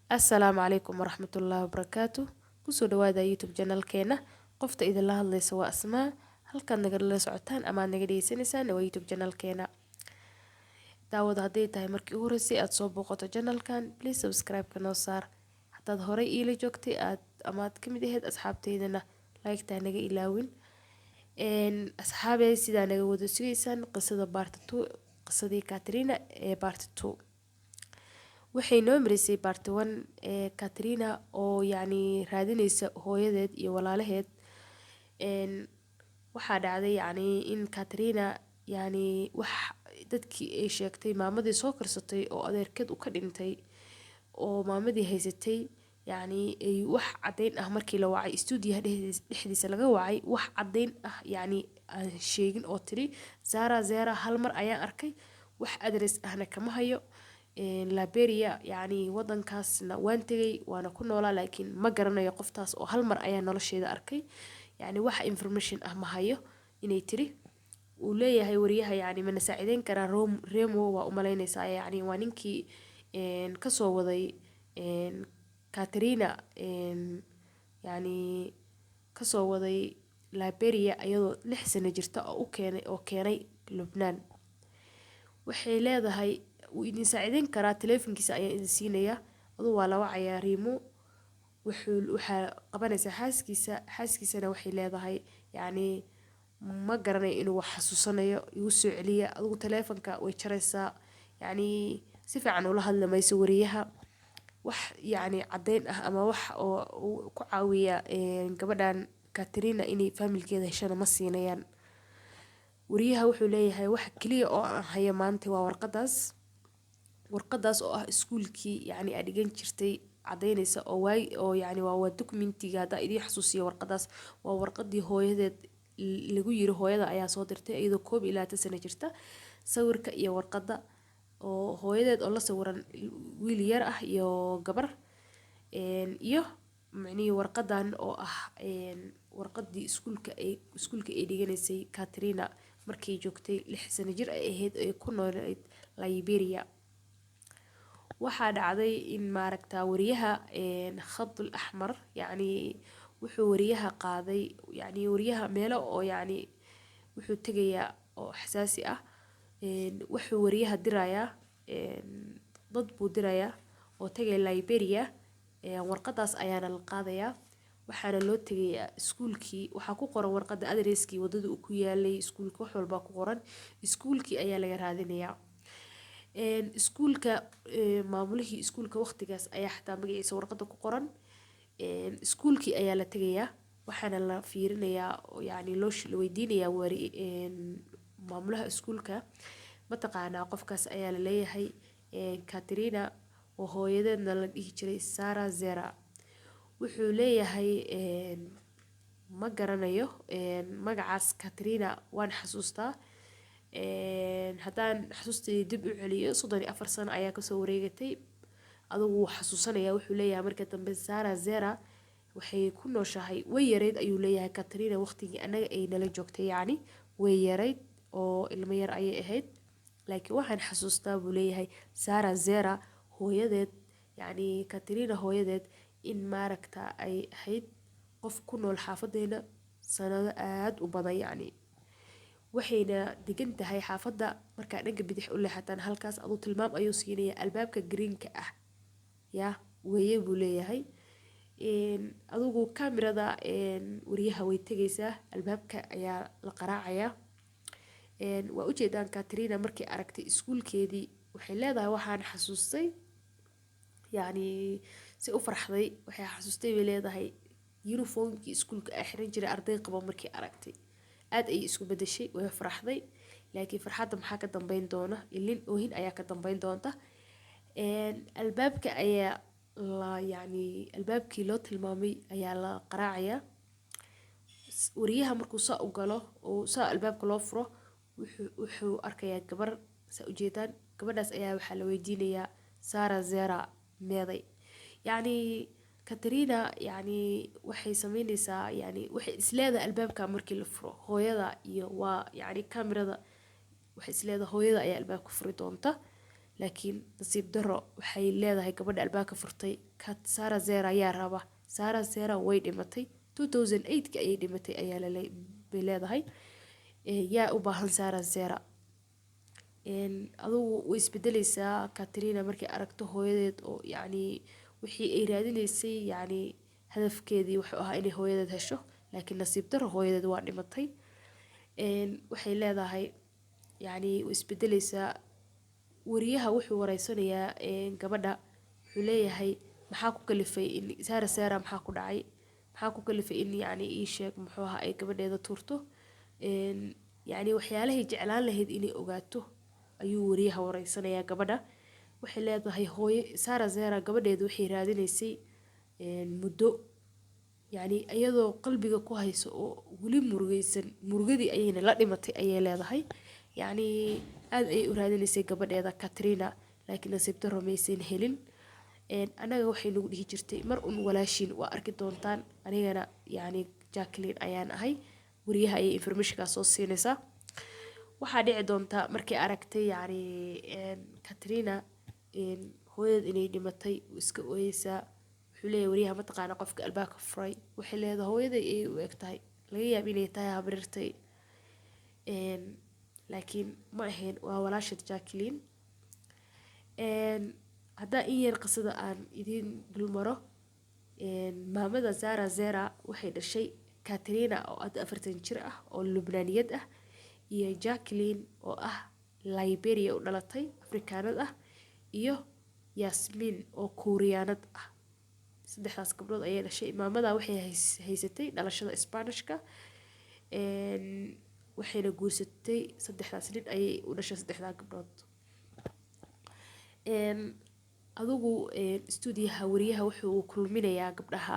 Assalaamu calaykum waraxmatullaahi wabarakaatu. Kusoo dhawaada YouTube channelkeena. Qofta idin la hadlaysa waa Asmaa. Halkaad nagala socotaan ama aad naga dhageysanaysaan waa YouTube channelkeena. Daawada hadday tahay markii ugu horeysay aad soo booqato channelkan, please subscribe-ka noo saar. Hadaad horey iila joogtay ama aad ka mid ahayd asxaabteydana, like-taa naga ilaawin. Asxaabey sidaa naga wada sugaysaan qisada part 2, qisadii Katrina ee part 2. waxay noo marisay part 1 ee Katrina oo raadinaysa hooyadeed iyo walaalaheed. waxaa dhacday in Katrina wax dadkii ay sheegtay maamadii soo karsatay oo adeerkeed u ka dhintay oo maamadii haysatay ay wax cadeyn ah markii la wacay studio dhexdiisa laga wacay wax cadeyn ah aan sheegin oo tiri Zara hal mar ayaan arkay wax address ahna kama hayo. Liberia wadankaasna waan tagay waana ku noolaa laakiin ma garanayo qoftaas oo hal mar ayaa nolosheeda arkay wax information ah ma hayo inay tiri uu leeyahay wariyaha mana saacideyn karaa Remo waa u malaynaysaa waa ninkii ka soo waday Katrina ka soo waday Liberia ayadoo 6 sano jirta oo keenay Lubnaan. waxay leedahay wuu idin saacideyn karaa telefonkiisa ayaa idin siinaya aduu waa la wacayaa Remo waxaa qabanaysaa xaaskiisana waxay leedahay ma garanayo inuu wax xasuusanayo igu soo celiya adigu telefonka way jaraysaa si fiican ula hadlamayso wariyaha wax cadeyn ah ama wax oo ku caawiya gabadhan Katrina inay familkeeda heshana ma siinayaan. wariyaha wuxuu leeyahay wax kaliya oo aan hayo maanta waa warqadaas oo ah iskuulkii aad dhigan jirtay cadeynaysa oo waa documentiga hadda idin xasuusiyo warqadaas waa warqadii hooyadeed lagu yiri hooyada ayaa soo dirtay iyadoo 21 sano jirta sawirka iyo warqada oo hooyadeed oo la sawiran wiil yar ah iyo gabar iyo warqadan oo ah warqadii iskuulka ay dhiganaysay Katrina markay joogtay 6 sano jir ay ahayd ay ku noolayd Liberia. waxaa dhacday in wariyaha khadul ahmar wuxuu wariyaha qaaday wariyaha meelo oo wuxuu tagayaa oo xasaasi ah wuxuu wariyaha dirayaa dad buu dirayaa oo tagay Liberia warqadaas ayaana la qaadayaa waxaana loo tagayaa iskuulkii waxaa ku qoran warqada addresskii wadada uu ku yaalay iskuulka wax walba ku qoran iskuulkii ayaa laga raadinayaa. iskuulka maamulihii iskuulka waqtigaas ayaa xataa magaciisa warqada ku qoran iskuulkii ayaa la tagayaa waxaana la fiirinayaa loo weydiinayaa maamulaha iskuulka mataqaanaa qofkaas ayaa la leeyahay Katrina oo hooyadeedna la dhihi jiray Zara wuxuu leeyahay ma garanayo magacaas Katrina waan xasuustaa haddaan xasuustay dib u celiyo 34 sano ayaa ka soo wareegatay adigu xasuusanaya wuxuu leeyahay marka dambe Zara waxay ku nooshahay way yareed ayuu leeyahay Katrina waqtigii anaga ay nala joogtay way yareed oo ilmo yar ayay ahayd laakiin waxaan xasuustaa buu leeyahay Zara hooyadeed Katrina hooyadeed in ay ahayd qof ku nool xaafadeena sanado aad u badan waxayna degan tahay xaafada marka dhanka bidix u leexataan halkaas aduu tilmaam ayuu siinaya albaabka greenka ah weeye buu leeyahay adigu kaamirada wariyaha way tagaysaa albaabka ayaa la qaraacayaa waa u jeedaan Katrina markay aragtay iskuulkeedii waxay leedahay waxaan xasuustay si u farxday waxay xasuustay bay leedahay uniformkii iskuulka ay xiran jiray arday qaba markii aragtay aad ay isku bedeshay way farxday laakiin farxadda maxaa ka dambeyn doona ilin oohin ayaa ka dambeyn doonta albaabka ayaa albaabkii loo tilmaamay ayaa la qaraacayaa wariyaha markuu saa u galo oo saa albaabka loo furo wuxuu arkayaa gabar saa u jeedaan gabadhaas ayaa waxaa la weydiinayaa Zara meeday Katrina waxay sameynaysaa waxay isleedahay albaabka markii la furo hooyada iyo waa kaamirada waxay isleedahay hooyada ayaa albaabka furi doonta laakiin nasiib daro waxay leedahay gabadha albaabka furtay Sarah Zera ayaa raba. Sarah Zera way dhimatay 2008 ayay dhimatay ayaa bay leedahay. yaa u baahan Sarah Zera adugu way isbedelaysaa Katrina markay aragto hooyadeed oo yacni wixii ay raadinaysay yacni hadafkeedii wuxuu ahaa inay hooyadeed hesho laakiin nasiib daro hooyadeed waa dhimatay waxay leedahay yacni way isbedelaysaa wariyaha wuxuu wareysanayaa gabadha wuxuu leeyahay maxaa ku kalifay in Sarah Zera maxaa ku dhacay maxaa ku kalifay in yacni ii sheeg muxuu ahaa ay gabadheeda tuurto yacni waxyaalahay jeclaan lahayd inay ogaato ayuu wariyaha wareysanayaa gabadha waxay leedahay hooyo Sarah Zera gabadheedu waxay raadinaysay muddo yacni iyadoo qalbiga ku hayso oo weli murugaysan murugadii ayayna la dhimatay ayay leedahay yacni aad ay u raadinaysay gabadheeda Katrina laakiin nasiib daro maysan helin anaga waxay nagu dhihi jirtay mar un walaashin waa arki doontaan anigana yacni Jacqueline ayaan ahay wariyaha ayay informationka soo siinaysaa waxaa dhici doonta markay aragtay yacni Katrina hooyadeed inay dhimatay iska ooyeysaa wuxuu leeyahay wariyaha mataqaana qofka albaabka furay waxay leedahay hooyaday ay u eg tahay laga yaab inay tahay habarirtay laakiin ma ahayn waa walaashad Jacqueline haddaa in yar qisada aan idiin dulmaro maamada Sarah Zera waxay dhashay Katrina oo 40 jir ah oo Lubnaaniyad ah iyo Jacqueline oo ah Liberia u dhalatay Afrikaanad ah iyo Yasmin oo Kuuriyaanad ah saddexdaas gabdhood ayay dhashay maamada waxay haysatay dhalashada Isbaanishka waxayna guursatay saddexdaas nin ayay u dhashay saddexdaa gabdhood adugu stuudiyaha wariyaha wuxuu kulminayaa gabdhaha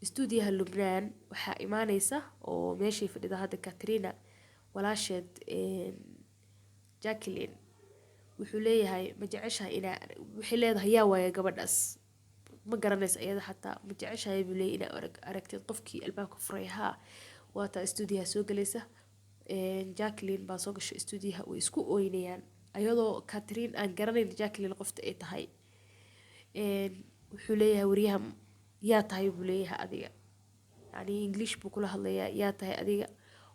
stuudiyaha Lubnaan waxaa imaanaysa oo meeshii fadhida hadda Katrina walaasheed Jacqueline wuxuu leeyahay ma jeceshahay inaa waxay leedahay yaa waaya gabadhaas ma garanaysa iyada xataa ma jeceshahay buu leeyahay inaa aragtid qofkii albaabka furay haa waata stuudiyaha soo galaysa Jacqueline baa soo gashay stuudiyaha way isku ooynayaan ayadoo Katrina aan garanayn Jacqueline qofta ay tahay wuxuu leeyahay wariyaha yaa tahay buu leeyahay adiga yacni English buu kula hadlayaa yaa tahay adiga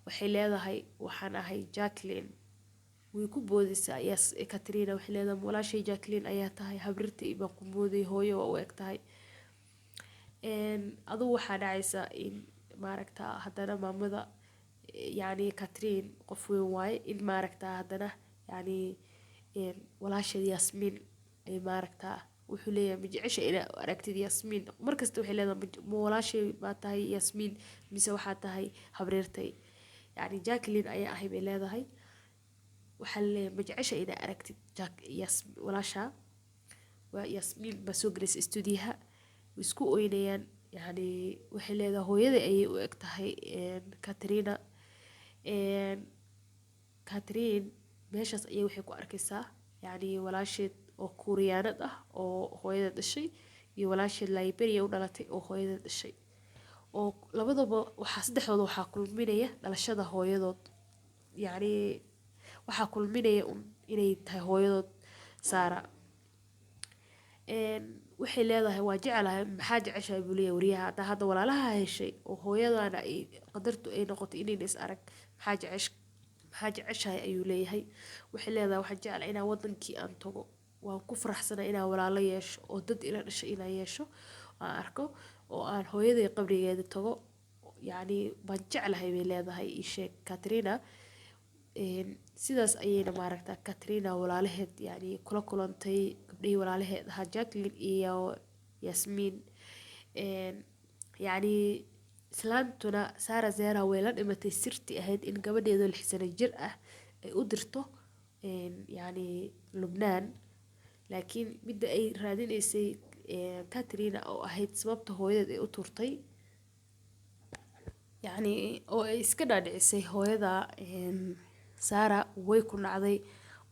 waxay leedahay waxaan ahay Jacqueline way ku boodaysaa yes Katrina waxay leedahay walaashay Jacqueline ayaa tahay habrirtay baan ku mooday hooyo waa u eg tahay adugu waxaa dhacaysa in maaragtaa haddana maamada yacni Katrina qof weyn waaye in maaragtaa haddana yacni walaasheed Yasmin ay maaragtaa wuxuu leeyahay ma jecesha inaa aragtid Yasmin markasta waxay leedahay ma walaashay baa tahay Yasmin mise waxaa tahay habreertay yacni Jacqueline ayaa ahay bay leedahay waxaa leeyahay ma jecesha inaa aragtid walaasha waa Yasmin baa soo galaysa stuudiyaha isku ooynayaan yacni waxay leedahay hooyada ayay u eg tahay Katrina Katrina meeshaas ayay waxay ku arkaysaa yacni walaasheed oo Kuuriyaanad ah oo hooyada dhashay iyo walaasheed Liberia u dhalatay oo hooyada dhashay oo labadaba waxaa saddexdooda waxaa kulminaya dhalashada hooyadood yacni waxaa kulminaya inay tahay hooyadood Sarah waxay leedahay waa jecelahay maxaa jeceshahay buu leeyahay wariyaha hadda walaalaha heshay oo hooyadana ay qadartu ay noqotay inay is arag maxaa jeceshahay ayuu leeyahay waxay leedahay waxaan jecelahay inaan wadankii aan tago waan ku faraxsanahay inaan walaalo yeesho oo dad ila dhashay inaan yeesho aan arko oo aan hooyaday qabrigeeda tago yacni baan jecelahay bay leedahay ii sheeg Katrina sidaas ayayna maaragtaa Katrina walaalaheed yacni kula kulantay gabdhihii walaalaheed ahaa Jacqueline iyo Yasmin yacni islaantuna Sarah Zera way la dhimatay sirti ahayd in gabadheedu 6 sano jir ah ay u dirto yacni Lubnaan laakiin midda ay raadinaysay Katrina oo ahayd sababta hooyadeed ay u turtay yacni oo ay iska dhaadhicisay hooyada Sarah way ku nacday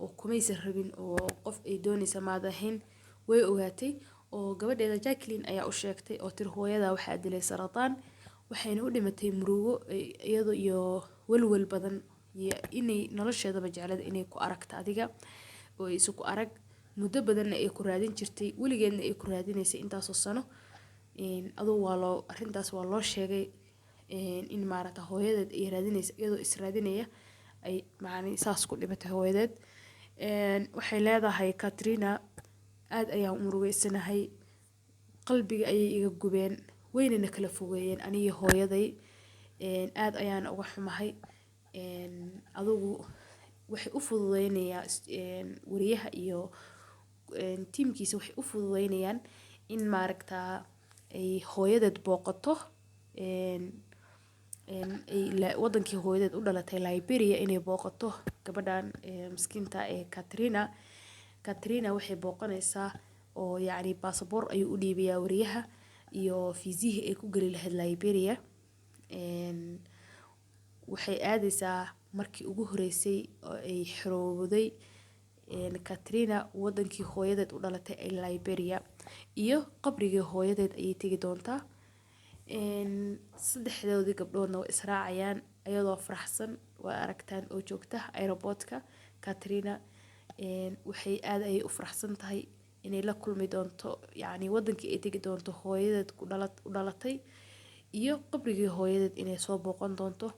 oo kumaysan rabin oo qof ay doonaysa maad ahayn way ogaatay oo gabadheeda Jacqueline ayaa u sheegtay oo tir hooyada waxaa dilay sarataan waxayna u dhimatay murugo iyadoo iyo walwal badan iyo inay nolosheedaba jeclada inay ku aragto adiga oo ay isu ku arag muddo badanna ay ku raadin jirtay weligeedna ay ku raadinaysay intaasoo sano. Aduu arrintaas waa loo sheegay in maaragta hooyadeed ay raadinaysa iyadoo is raadinaya ay macni saas ku dhimatay hooyadeed. Waxay leedahay Katrina aad ayaan u murugeysanahay, qalbiga ayay iga gubeen, weynina kala fogeeyeen aniga hooyaday. Aad ayaan uga xumahay. Adugu waxay u fududeynayaa wariyaha iyo tiimkiisa waxay u fududeynayaan in maaragta ay hooyadeed booqato wadankii hooyadeed u dhalatay Liberia inay booqato gabadhan miskiinta ee Katrina waxay booqanaysaa oo yacni baasaboor ayuu u dhiibayaa wariyaha iyo fiisihii ay ku gali lahayd Liberia. Waxay aadaysaa markii ugu horeysay oo ay xorowday Katrina wadankii hooyadeed u dhalatay ee Liberia iyo qabrigii hooyadeed ayay tagi doontaa. Saddexdoodii gabdhoodna way israacayaan ayadoo faraxsan waa aragtaan oo joogta aeroportka. Katrina waxay aad ay u faraxsan tahay inay la kulmi doonto yacni wadankii ay tagi doonto hooyadeed u dhalatay iyo qabrigii hooyadeed inay soo booqan doonto.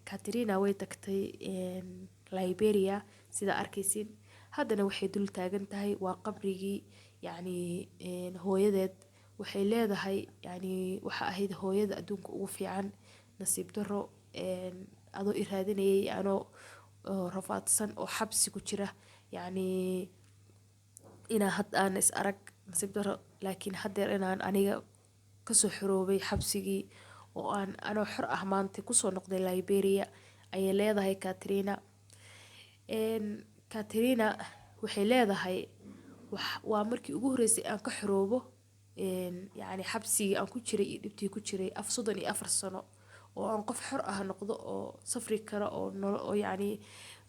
Katrina way tagtay Liberia sida arkaysiin haddana waxay dul taagan tahay waa qabrigii yacni hooyadeed. Waxay leedahay yacni waxa ahayd hooyada adduunka ugu fiican, nasiib darro adoo i raadinayay anoo rafaadsan oo xabsi ku jira yacni inaa had aan is arag nasiib darro. Laakiin haddeer inaan aniga kasoo xoroobay xabsigii oo aan anoo xor ah maanta kusoo noqday Liberia ayay leedahay Katrina. Katrina waxay leedahay waa markii ugu horeysay aan ka xoroobo yacni xabsigii aan ku jiray iyo dhibtii ku jiray 34 sano oo aan qof xor ah noqdo oo safri kara oo yacni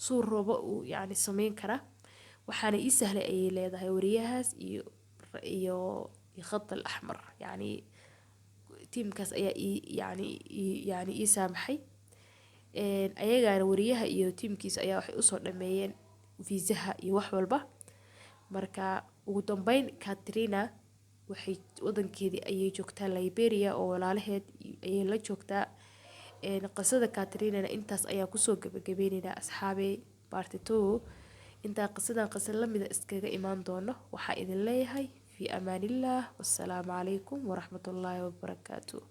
suu roobo uu yacni sameyn kara. waxaana ii sahlay ayay leedahay wariyahaas iyo khadka al-axmar yacni tiimkaas ayaa yacni ii saamaxay. Ayagaana wariyaha iyo tiimkiisa ayaa waxay u soo dhameeyeen fiisaha iyo wax walba. Marka ugu dambeyn Katrina waxay wadankeedii ayay joogtaa Liberia oo walaalaheed ayay la joogtaa. Qisada Katrina intaas ayaa kusoo gabagabeynayna asxaabey part 2 inta qisadan qisa la mid ah iskaga imaan doono waxaa idin leeyahay fi amaanillah wassalaamu calaykum waraxmatullaahi wabarakaatuh.